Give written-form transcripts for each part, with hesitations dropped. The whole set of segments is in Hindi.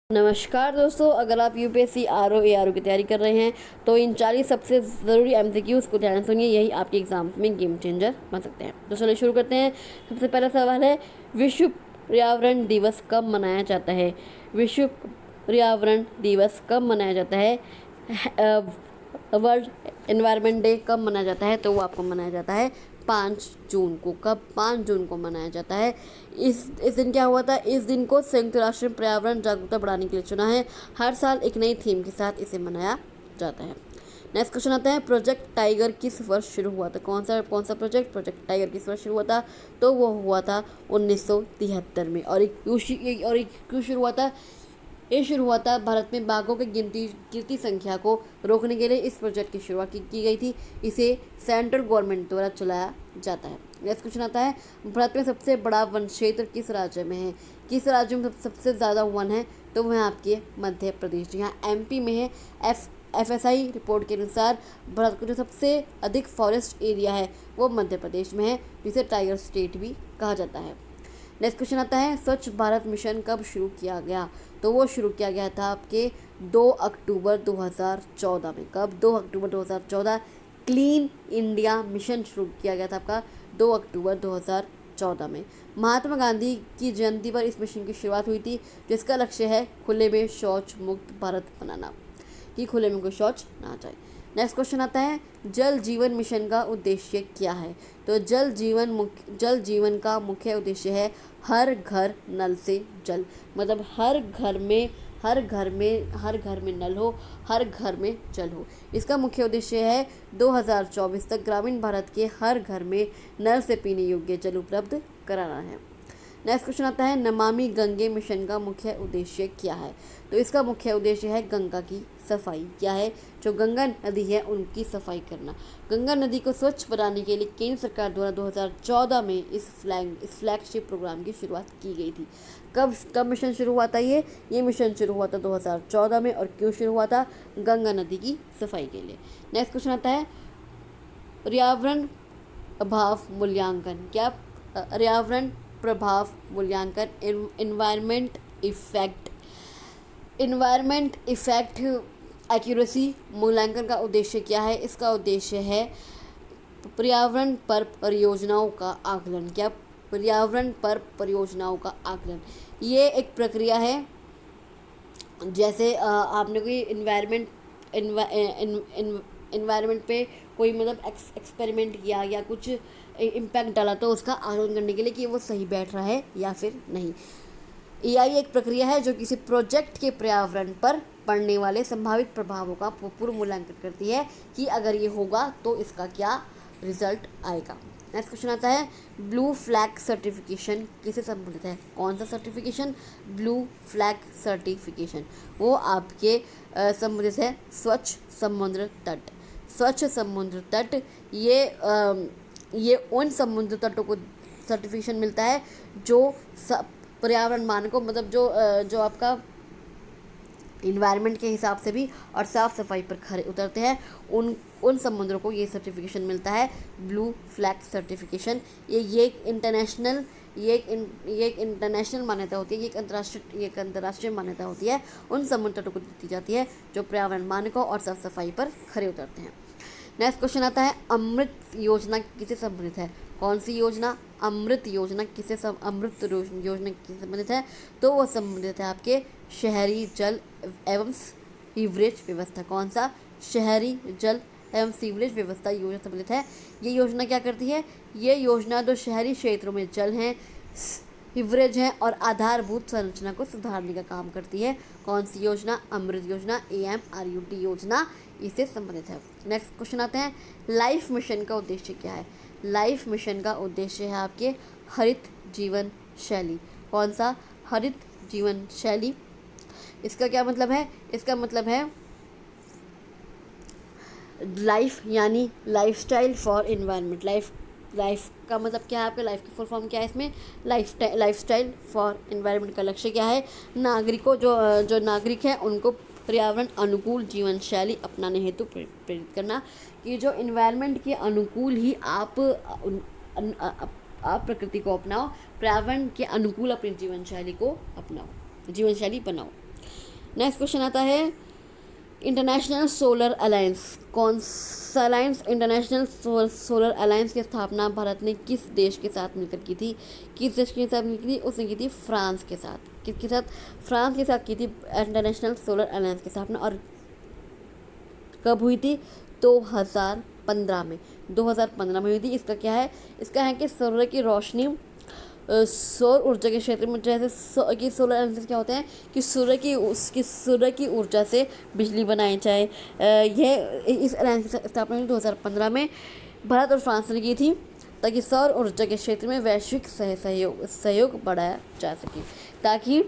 नमस्कार दोस्तों, अगर आप यूपीएससी आरओ एआरओ की तैयारी कर रहे हैं तो इन 40 सबसे ज़रूरी एमसीक्यूज़ को ध्यान से सुनिए। यही आपके एग्जाम्स में गेम चेंजर बन सकते हैं। तो चलिए शुरू करते हैं। सबसे पहला सवाल है, विश्व पर्यावरण दिवस कब मनाया जाता है? विश्व पर्यावरण दिवस कब मनाया जाता है? वर्ल्ड एनवायरनमेंट डे कब मनाया जाता है? तो वो आपको मनाया जाता है 5 जून को। कब? 5 जून को मनाया जाता है। इस दिन क्या हुआ था? इस दिन को संयुक्त राष्ट्र में पर्यावरण जागरूकता बढ़ाने के लिए चुना है। हर साल एक नई थीम के साथ इसे मनाया जाता है। नेक्स्ट क्वेश्चन आता है, प्रोजेक्ट टाइगर किस वर्ष शुरू हुआ था? कौन सा प्रोजेक्ट टाइगर किस वर्ष शुरू हुआ था? तो वो हुआ था 1973 में। और एक क्यों शुरू हुआ था? ये शुरू हुआ था भारत में बाघों की गिरती संख्या को रोकने के लिए इस प्रोजेक्ट की शुरुआत की गई थी। इसे सेंट्रल गवर्नमेंट द्वारा चलाया जाता है। नेक्स्ट क्वेश्चन आता है, भारत में सबसे बड़ा वन क्षेत्र किस राज्य में है? किस राज्य में सबसे ज़्यादा वन है? तो वह आपके मध्य प्रदेश, यहाँ एमपी में है। एफएसआई रिपोर्ट के अनुसार भारत का जो सबसे अधिक फॉरेस्ट एरिया है वो मध्य प्रदेश में है, जिसे टाइगर स्टेट भी कहा जाता है। नेक्स्ट क्वेश्चन आता है, स्वच्छ भारत मिशन कब शुरू किया गया? तो वो शुरू किया गया था आपके 2 अक्टूबर 2014 में। कब? 2 अक्टूबर 2014। क्लीन इंडिया मिशन शुरू किया गया था आपका 2 अक्टूबर 2014 में। महात्मा गांधी की जयंती पर इस मिशन की शुरुआत हुई थी, जिसका लक्ष्य है खुले में शौच मुक्त भारत बनाना, कि खुले में कोई शौच ना जाए। नेक्स्ट क्वेश्चन आता है, जल जीवन मिशन का उद्देश्य क्या है? तो जल जीवन का मुख्य उद्देश्य है हर घर नल से जल। मतलब हर घर में नल हो, हर घर में जल हो। इसका मुख्य उद्देश्य है 2024 तक ग्रामीण भारत के हर घर में नल से पीने योग्य जल उपलब्ध कराना है। नेक्स्ट क्वेश्चन आता है, नमामि गंगे मिशन का मुख्य उद्देश्य क्या है? तो इसका मुख्य उद्देश्य है गंगा की सफाई। क्या है? जो गंगा नदी है उनकी सफाई करना। गंगा नदी को स्वच्छ बनाने के लिए केंद्र सरकार द्वारा 2014 में इस फ्लैगशिप प्रोग्राम की शुरुआत की गई थी। कब मिशन शुरू हुआ था? ये मिशन शुरू हुआ था 2014 में। और क्यों शुरू हुआ था? गंगा नदी की सफाई के लिए। नेक्स्ट क्वेश्चन आता है, पर्यावरण प्रभाव मूल्यांकन। क्या? पर्यावरण प्रभाव मूल्यांकन, इन्वायरमेंट इफेक्ट एक्यूरेसी मूल्यांकन का उद्देश्य क्या है? इसका उद्देश्य है पर्यावरण पर परियोजनाओं का आकलन। क्या? पर्यावरण पर परियोजनाओं का आकलन। ये एक प्रक्रिया है, जैसे आपने कोई इन्वायरमेंट पे कोई मतलब एक्सपेरिमेंट किया या कुछ इम्पैक्ट डाला, तो उसका आकलन करने के लिए कि वो सही बैठ रहा है या फिर नहीं। एआई एक प्रक्रिया है जो किसी प्रोजेक्ट के पर्यावरण पर पड़ने वाले संभावित प्रभावों का पूर्व मूल्यांकन करती है कि अगर ये होगा तो इसका क्या रिजल्ट आएगा। नेक्स्ट क्वेश्चन आता है, ब्लू फ्लैग सर्टिफिकेशन किसे संबंधित है? कौन सा सर्टिफिकेशन? Blue flag certification. वो आपके संबंधित है स्वच्छ समुद्र तट। स्वच्छ समुद्र तट, ये उन समुद्र तटों को सर्टिफिकेशन मिलता है जो पर्यावरण मानकों, मतलब जो आपका इन्वायरमेंट के हिसाब से भी और साफ़ सफाई पर खरे उतरते हैं, उन समुद्रों को ये सर्टिफिकेशन मिलता है, ब्लू फ्लैग सर्टिफिकेशन। ये एक इंटरनेशनल मान्यता होती है, ये एक अंतर्राष्ट्रीय मान्यता होती है। उन समुद्र तटों को दी जाती है जो पर्यावरण मानकों और साफ सफाई पर खरे उतरते हैं। नेक्स्ट क्वेश्चन आता है, अमृत योजना किसे संबंधित है? कौन सी योजना? अमृत योजना किसे संबंधित है? तो वो संबंधित है आपके शहरी जल एवं सीवरेज व्यवस्था। कौन सा? शहरी जल एवं सीवरेज व्यवस्था योजना संबंधित है। ये योजना क्या करती है? ये योजना जो शहरी क्षेत्रों में जल हैं, सीवरेज हैं और आधारभूत संरचना को सुधारने का काम करती है। कौन सी योजना? अमृत योजना, AMRUT योजना इससे संबंधित है। नेक्स्ट क्वेश्चन आते हैं, लाइफ मिशन का उद्देश्य क्या है? लाइफ मिशन का उद्देश्य है आपके हरित जीवन शैली। कौन सा? हरित जीवन शैली। इसका क्या मतलब है? इसका मतलब है लाइफ यानी लाइफस्टाइल फॉर एनवायरनमेंट। लाइफ का मतलब क्या है? आपका लाइफ की फुल फॉर्म क्या है? इसमें लाइफस्टाइल फॉर एनवायरनमेंट का लक्ष्य क्या है? नागरिकों जो नागरिक हैं उनको पर्यावरण अनुकूल जीवन शैली अपनाने हेतु प्रेरित करना, कि जो एनवायरनमेंट के अनुकूल ही आप प्रकृति को अपनाओ, पर्यावरण के अनुकूल अपनी जीवन शैली बनाओ। नेक्स्ट क्वेश्चन आता है इंटरनेशनल सोलर अलायंस। कौन सा अलायंस? इंटरनेशनल सोलर अलायंस की स्थापना भारत ने किस देश के साथ मिलकर की थी? किस देश के साथ मिलकर की थी? उसने की थी फ्रांस के साथ। किसके साथ? फ्रांस के साथ की थी इंटरनेशनल सोलर अलायंस की स्थापना। और कब हुई थी? 2015 में। 2015 में हुई थी। इसका क्या है? इसका है कि सूर्य की रोशनी, सौर ऊर्जा के क्षेत्र में, जैसे कि सोलर एनर्जी क्या होते हैं कि सूर्य की ऊर्जा से बिजली बनाई जाए। यह इस एलायंस की स्थापना 2015 में भारत और फ्रांस ने की थी, ताकि सौर ऊर्जा के क्षेत्र में वैश्विक सहयोग बढ़ाया जा सके, ताकि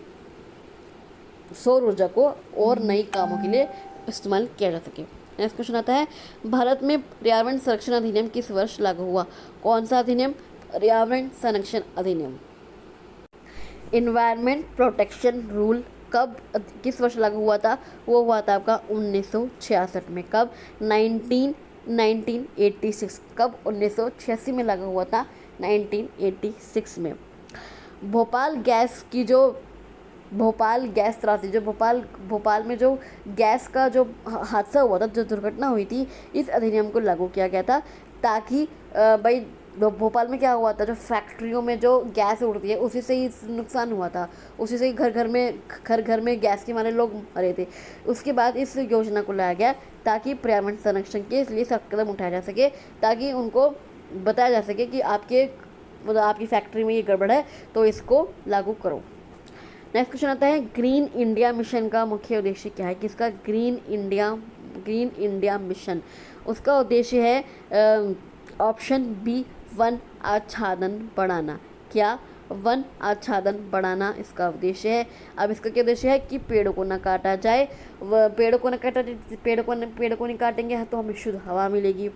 सौर ऊर्जा को और नई कामों के लिए इस्तेमाल किया जा सके। नेक्स्ट क्वेश्चन आता है भारत में पर्यावरण संरक्षण अधिनियम किस वर्ष लागू हुआ? कौन सा अधिनियम? पर्यावरण संरक्षण अधिनियम, इन्वायरमेंट प्रोटेक्शन रूल कब, किस वर्ष लागू हुआ था? वो हुआ था आपका 1966 में। कब? 1986। कब? 1986 में लागू हुआ था, 1986 में। भोपाल गैस त्रासदी, जो भोपाल में जो गैस का जो हादसा हुआ था, जो दुर्घटना हुई थी, इस अधिनियम को लागू किया गया था, ताकि भाई भोपाल में क्या हुआ था, जो फैक्ट्रियों में जो गैस उड़ती है उसी से ही नुकसान हुआ था, उसी से ही घर घर में गैस के मारे लोग मरे थे। उसके बाद इस योजना को लाया गया ताकि पर्यावरण संरक्षण के लिए सख्त कदम उठाया जा सके, ताकि उनको बताया जा सके कि आपकी फैक्ट्री में ये गड़बड़ है तो इसको लागू करो। नेक्स्ट क्वेश्चन आता है ग्रीन इंडिया मिशन का मुख्य उद्देश्य क्या है? किसका? Green India mission. उसका उद्देश्य है ऑप्शन बी, वन आच्छादन बढ़ाना। क्या? वन आच्छादन बढ़ाना इसका उद्देश्य है। अब इसका क्या उद्देश्य है कि पेड़ों को न काटा जाए। पेड़ों को नहीं काटेंगे तो हमें शुद्ध हवा मिलेगी।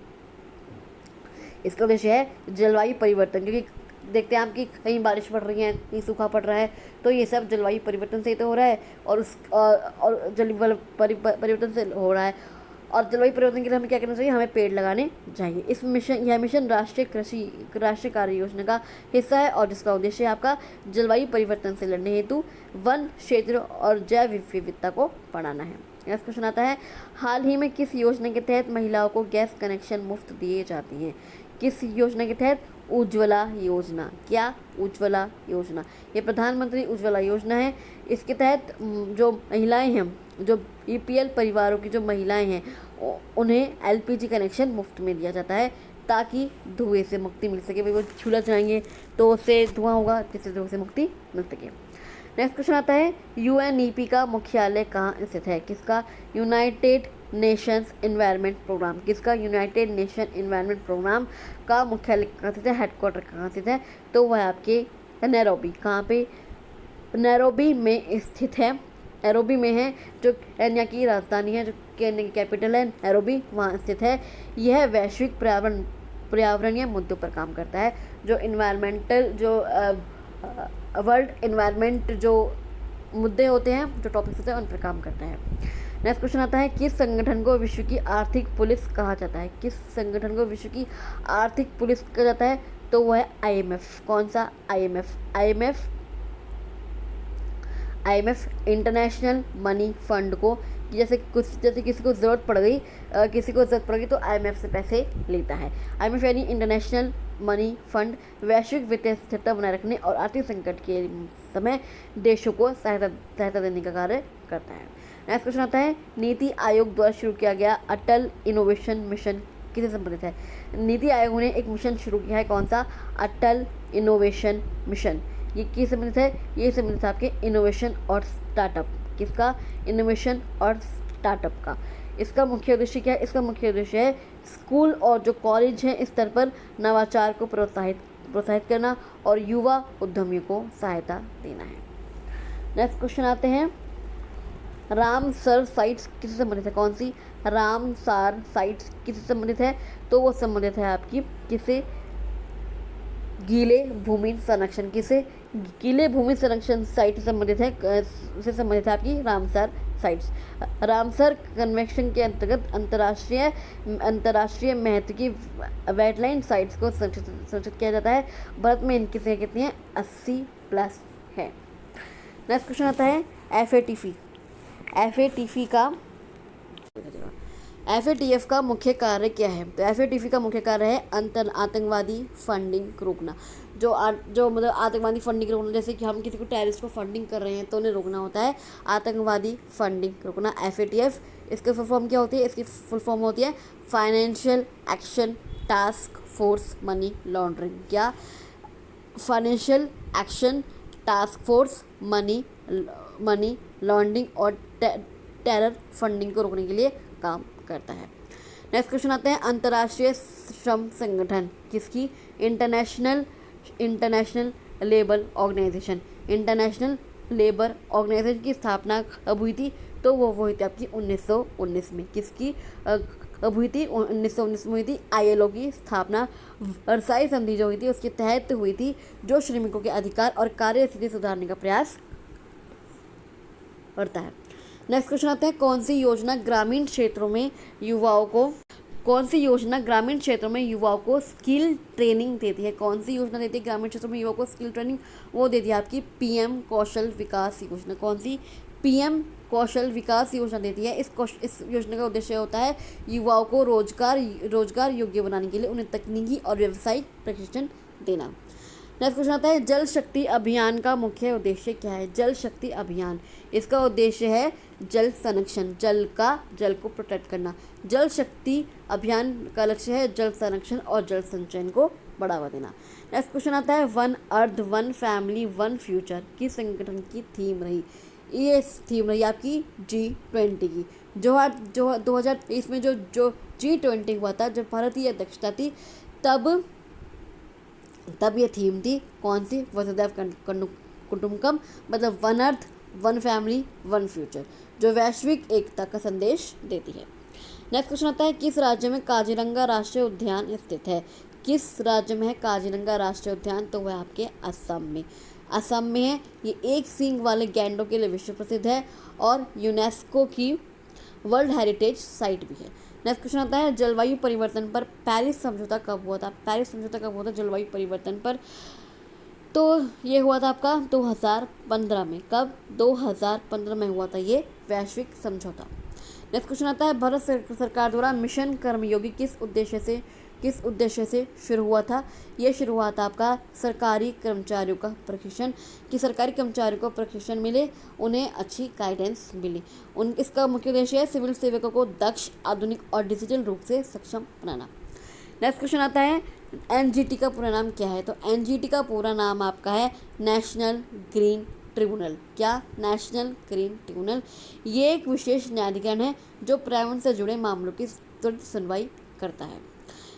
इसका उद्देश्य है जलवायु परिवर्तन, क्योंकि देखते हैं आप कि कहीं बारिश पड़ रही है, कहीं सूखा पड़ रहा है, तो ये सब जलवायु परिवर्तन से ही तो हो रहा है, और जलवायु परिवर्तन से हो रहा है। और जलवायु परिवर्तन के लिए हमें क्या करना चाहिए? हमें पेड़ लगाने चाहिए। यह मिशन राष्ट्रीय कार्य योजना का हिस्सा है, और जिसका उद्देश्य है आपका जलवायु परिवर्तन से लड़ने हेतु वन क्षेत्र और जैव विविधता को बढ़ाना है। नेक्स्ट क्वेश्चन आता है हाल ही में किस योजना के तहत महिलाओं को गैस कनेक्शन मुफ्त दिए जाते हैं? किस योजना के तहत? उज्ज्वला योजना। क्या? उज्ज्वला योजना। ये प्रधानमंत्री उज्ज्वला योजना है। इसके तहत जो महिलाएं हैं, जो बीपीएल परिवारों की जो महिलाएं हैं, उन्हें एलपीजी कनेक्शन मुफ्त में दिया जाता है, ताकि धुएं से मुक्ति मिल सके। भाई वो चूल्हा चलाएंगे तो उससे धुआं होगा, जिससे धुएं से मुक्ति मिल सके। नेक्स्ट क्वेश्चन आता है यूएनईपी का मुख्यालय कहाँ स्थित है? किसका? United Nations Environment Programme. किसका? यूनाइटेड नेशन एनवायरनमेंट प्रोग्राम का मुख्यालय कहाँ स्थित है? हेडक्वार्टर कहाँ स्थित है? तो वह आपके नैरोबी। कहाँ पे? नैरोबी में स्थित है। नैरोबी में है, जो केन्या की राजधानी है, जो केन्या की कैपिटल है नैरोबी, वहाँ स्थित है। यह वैश्विक पर्यावरणीय मुद्दों पर काम करता है, जो इन्वायरमेंटल वर्ल्ड इन्वायरमेंट जो मुद्दे होते हैं, जो टॉपिक्स होते हैं, उन पर काम करता है। नेक्स्ट क्वेश्चन आता है किस संगठन को विश्व की आर्थिक पुलिस कहा जाता है? किस संगठन को विश्व की आर्थिक पुलिस कहा जाता है? तो वह है आईएमएफ। कौन सा? आईएमएफ इंटरनेशनल मनी फंड को, जैसे किसी को ज़रूरत पड़ गई तो आईएमएफ से पैसे लेता है। आईएमएफ यानी इंटरनेशनल मनी फंड वैश्विक वित्तीय स्थिरता बनाए रखने और आर्थिक संकट के समय देशों को सहायता देने का कार्य करता है। नेक्स्ट क्वेश्चन आता है नीति आयोग द्वारा शुरू किया गया अटल इनोवेशन मिशन किससे संबंधित है? नीति आयोग ने एक मिशन शुरू किया है। कौन सा? अटल इनोवेशन मिशन। ये किस संबंधित है? ये संबंधित है आपके इनोवेशन और स्टार्टअप। किसका? इनोवेशन और स्टार्टअप का। इसका मुख्य उद्देश्य क्या है? इसका मुख्य उद्देश्य है स्कूल और जो कॉलेज हैं, स्तर पर नवाचार को प्रोत्साहित करना और युवा उद्यमियों को सहायता देना है। नेक्स्ट क्वेश्चन आते हैं रामसर साइट्स किससे संबंधित है? कौन सी? रामसार साइट्स किससे संबंधित है? तो वो संबंधित है आपकी किससे? गीले भूमि संरक्षण। किसे? गीले भूमि संरक्षण साइट से संबंधित है आपकी रामसर साइट्स। रामसर कन्वेंशन के अंतर्गत अंतर्राष्ट्रीय महत्व की वेटलैंड साइट्स को संरक्षित किया जाता है। भारत में इनकी संख्या कितनी है? 80+ है। नेक्स्ट क्वेश्चन आता है एफएटीपी। FATF का मुख्य कार्य क्या है? तो FATF का मुख्य कार्य है आतंकवादी फंडिंग रोकना। जो मतलब आतंकवादी फंडिंग रोकना, जैसे कि हम किसी को टेररिस्ट को फंडिंग कर रहे हैं तो उन्हें रोकना होता है आतंकवादी फंडिंग रोकना, FATF। इसकी फुल फॉर्म क्या होती है? इसकी फुल फॉर्म होती है financial action task force money laundering. क्या? Financial action task force money laundering और टेरर फंडिंग को रोकने के लिए काम करता है। नेक्स्ट क्वेश्चन आता है, अंतर्राष्ट्रीय श्रम संगठन किसकी? International Labour Organisation. International Labour Organisation की स्थापना कब हुई थी? तो वो हुई थी आपकी 1919 में। किसकी हुई थी? 1919 में हुई थी। ILO की स्थापना वर्साई संधि जो हुई थी उसके तहत हुई थी, जो श्रमिकों के अधिकार और कार्य स्थिति सुधारने का प्रयास करता है। नेक्स्ट क्वेश्चन आता है, कौन सी योजना ग्रामीण क्षेत्रों में युवाओं को स्किल ट्रेनिंग देती है? कौन सी योजना देती है ग्रामीण क्षेत्रों में युवाओं को स्किल ट्रेनिंग? वो देती है आपकी PM कौशल विकास योजना। कौन सी? PM कौशल विकास योजना देती है। इस योजना का उद्देश्य होता है युवाओं को रोजगार योग्य बनाने के लिए उन्हें तकनीकी और व्यावसायिक प्रशिक्षण देना। नेक्स्ट क्वेश्चन आता है, जल शक्ति अभियान का मुख्य उद्देश्य क्या है? जल शक्ति अभियान, इसका उद्देश्य है जल संरक्षण, जल को प्रोटेक्ट करना। जल शक्ति अभियान का लक्ष्य है जल संरक्षण और जल संचयन को बढ़ावा देना। नेक्स्ट क्वेश्चन आता है, one earth one family one future किस संगठन की थीम रही? ये थीम रही आपकी G20 की। जो 2023 में जो G20 हुआ था, जब भारत की अध्यक्षता थी, तब ये थीम थी कौन सी? वसुधैव कुटुंबकम, मतलब one earth one family one future, जो वैश्विक एकता का संदेश देती है। नेक्स्ट क्वेश्चन आता है, किस राज्य में काजीरंगा राष्ट्रीय उद्यान स्थित है? किस राज्य में है काजीरंगा राष्ट्रीय उद्यान? तो वह आपके असम में है। ये एक सींग वाले गैंडों के लिए विश्व प्रसिद्ध है और यूनेस्को की वर्ल्ड हेरिटेज साइट भी है। नेक्स्ट क्वेश्चन आता है, जलवायु परिवर्तन पर पेरिस समझौता कब हुआ था? जलवायु परिवर्तन पर? तो ये हुआ था आपका 2015 में। कब? 2015 में हुआ था ये वैश्विक समझौता। नेक्स्ट क्वेश्चन आता है, भारत सरकार द्वारा मिशन कर्मयोगी किस उद्देश्य से शुरू हुआ था? ये शुरू हुआ था आपका सरकारी कर्मचारियों का प्रशिक्षण, कि सरकारी कर्मचारियों को प्रशिक्षण मिले, उन्हें अच्छी गाइडेंस मिले। इसका मुख्य उद्देश्य है सिविल सेवकों को दक्ष, आधुनिक और डिजिटल रूप से सक्षम बनाना। नेक्स्ट क्वेश्चन आता है, NGT का पूरा नाम क्या है? तो NGT का पूरा नाम आपका है नेशनल ग्रीन ट्रिब्यूनल। क्या? National green tribunal. ये एक विशेष न्यायाधिकरण है जो पर्यावरण से जुड़े मामलों की त्वरित सुनवाई करता है।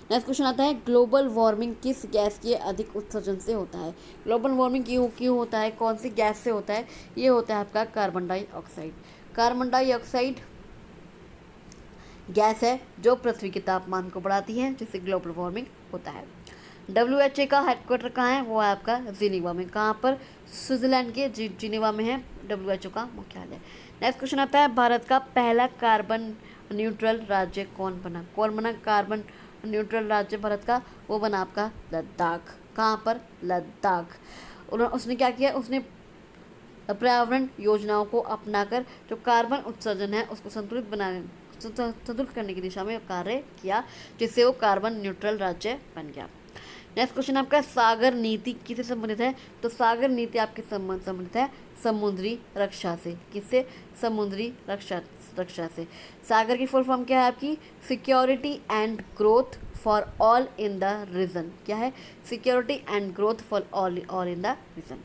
नेक्स्ट क्वेश्चन आता है, ग्लोबल वार्मिंग किस गैस के अधिक उत्सर्जन से होता है? ग्लोबल वार्मिंग क्यों होता है? कौन सी गैस से होता है? ये होता है आपका carbon dioxide. Carbon dioxide gas है जो पृथ्वी के तापमान को बढ़ाती है, जिससे ग्लोबल वार्मिंग होता है। WHO का हेडक्वार्टर कहाँ है? वो है आपका जिनेवा में। कहाँ पर? स्विट्जरलैंड के जिनेवा में है WHO का मुख्यालय। नेक्स्ट क्वेश्चन आता है, भारत का पहला कार्बन न्यूट्रल राज्य कौन बना? कार्बन न्यूट्रल राज्य भारत का? वो बना आपका लद्दाख। कहाँ पर? लद्दाख। उसने क्या किया? उसने पर्यावरण योजनाओं को अपनाकर जो कार्बन उत्सर्जन है उसको संतुलित करने की दिशा में कार्य किया, जिससे वो कार्बन न्यूट्रल राज्य बन गया। नेक्स्ट क्वेश्चन आपका, सागर नीति किससे संबंधित है? तो सागर नीति आपके संबंधित है समुद्री रक्षा से। किससे? समुद्री रक्षा से। सागर की फुल फॉर्म क्या है आपकी? Security and growth for all in the region. क्या है? Security and growth for all in the region.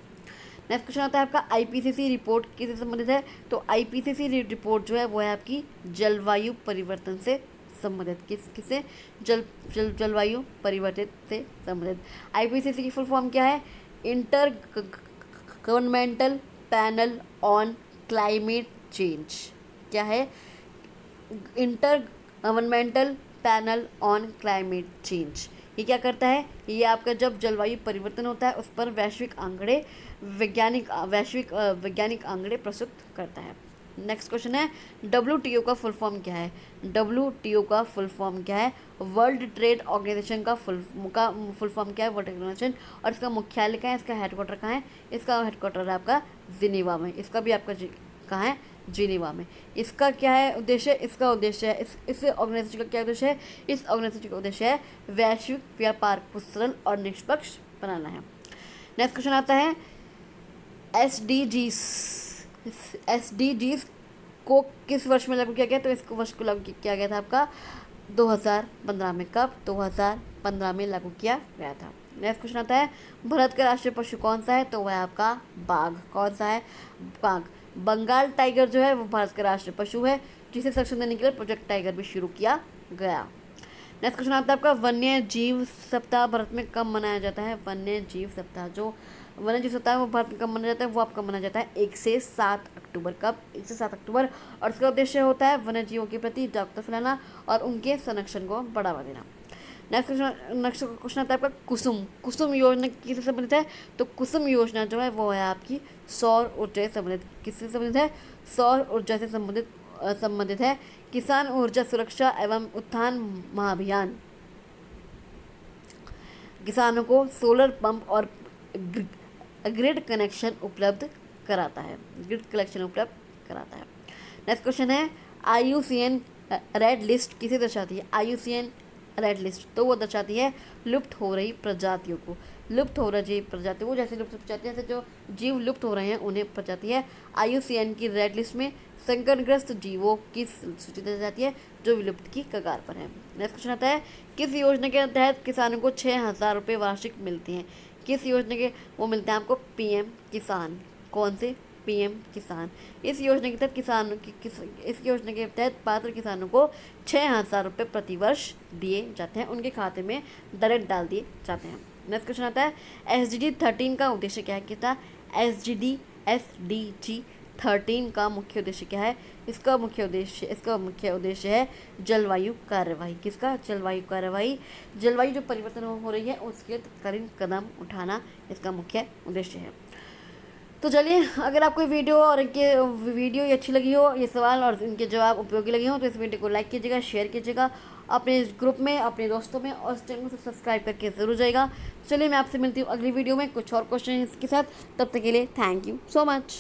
Next question आता है आपका, IPCC रिपोर्ट किससे संबंधित है? तो IPCC रिपोर्ट जो है वो है आपकी जलवायु परिवर्तन से संबंधित। किससे? जलवायु परिवर्तन से संबंधित। IPCC की फुल फॉर्म क्या है? Inter governmental panel on climate change. क्या है? Inter governmental panel on climate change. ये क्या करता है? ये आपका जब जलवायु परिवर्तन होता है उस पर वैज्ञानिक आंकड़े प्रस्तुत करता है। नेक्स्ट क्वेश्चन है, WTO का फुल फॉर्म क्या है? WTO का फुल फॉर्म क्या है? वर्ल्ड ट्रेड ऑर्गेनाइजेशन का फुल फॉर्म क्या है? World Organisation. और इसका मुख्यालय कहाँ है? इसका हेडक्वार्टर कहाँ है? इसका हेडक्वार्टर है आपका जिनेवा में। इसका भी आपका कहाँ है? जिनेवा में। इसका क्या है उद्देश्य? इसका उद्देश्य है इस ऑर्गेनाइजेशन का क्या उद्देश्य है? इस ऑर्गेनाइजेशन का उद्देश्य है वैश्विक व्यापार को सरल और निष्पक्ष बनाना है। नेक्स्ट क्वेश्चन आता है एसडीजीज को किस वर्ष में लागू किया गया? तो इसको वर्ष को लागू किया गया था आपका 2015 में। कब? 2015 में लागू किया गया था। नेक्स्ट क्वेश्चन आता है भारत का राष्ट्रीय पशु कौन सा है? तो वह आपका बाघ। कौन सा है? बाघ। बंगाल टाइगर जो है वो भारत का राष्ट्रीय पशु है, जिसे संरक्षण देने के लिए प्रोजेक्ट टाइगर भी शुरू किया गया। नेक्स्ट क्वेश्चन आता है आपका वन्य जीव सप्ताह भारत में कब मनाया जाता है? वन्य जीव सप्ताह, जो वन्य जीव सप्ताह है वो भारत में कब मनाया जाता है? वो आपका मनाया जाता है 1 से 7 अक्टूबर। कब? 1 से 7 अक्टूबर। और इसका उद्देश्य होता है वन्य जीवों के प्रति जागरूकता फैलाना और उनके संरक्षण को बढ़ावा देना। नेक्स्ट क्वेश्चन आता है आपका कुसुम। कुसुम योजना किससे संबंधित है? तो कुसुम योजना जो है वो है आपकी सौर ऊर्जा से संबंधित। किससे संबंधित है? सौर ऊर्जा से संबंधित है। किसान ऊर्जा सुरक्षा एवं उत्थान महाअभियान किसानों को सोलर पंप और ग्रिड कनेक्शन उपलब्ध कराता है। नेक्स्ट क्वेश्चन है IUCN रेड लिस्ट किसे दर्शाती है? IUCN रेड लिस्ट तो वो दर्शाती है लुप्त हो रही प्रजातियों को। लुप्त हो रही प्रजातियों को, जैसे लुप्त प्रजातियाँ से जो जीव लुप्त हो रहे हैं उन्हें प्रजाति है। IUCN की रेड लिस्ट में संकटग्रस्त जीवों की सूची दी जाती है जो विलुप्त की कगार पर है। नेक्स्ट क्वेश्चन आता है किस योजना के तहत किसानों को 6,000 रुपये वार्षिक मिलते हैं? किस योजना के वो मिलते हैं आपको? PM किसान। कौन से? PM किसान। इस योजना के तहत पात्र किसानों को 6,000 रुपये प्रतिवर्ष दिए जाते हैं, उनके खाते में डायरेक्ट डाल दिए जाते हैं। नेक्स्ट क्वेश्चन आता है SDG 13 का उद्देश्य क्या है? कितना? SDG 13 का मुख्य उद्देश्य क्या है? इसका मुख्य उद्देश्य है जलवायु कार्यवाही। किसका? जलवायु कार्यवाही। जलवायु जो परिवर्तन हो रही है उसके तत्कालीन कदम उठाना इसका मुख्य उद्देश्य है। तो चलिए, अगर आपको वीडियो ये अच्छी लगी हो, ये सवाल और इनके जवाब उपयोगी लगे हो, तो इस वीडियो को लाइक कीजिएगा, शेयर कीजिएगा अपने ग्रुप में, अपने दोस्तों में, और चैनल को सब्सक्राइब करके ज़रूर जाएगा। चलिए, मैं आपसे मिलती हूँ अगली वीडियो में कुछ और क्वेश्चन के साथ। तब तक के लिए थैंक यू सो मच।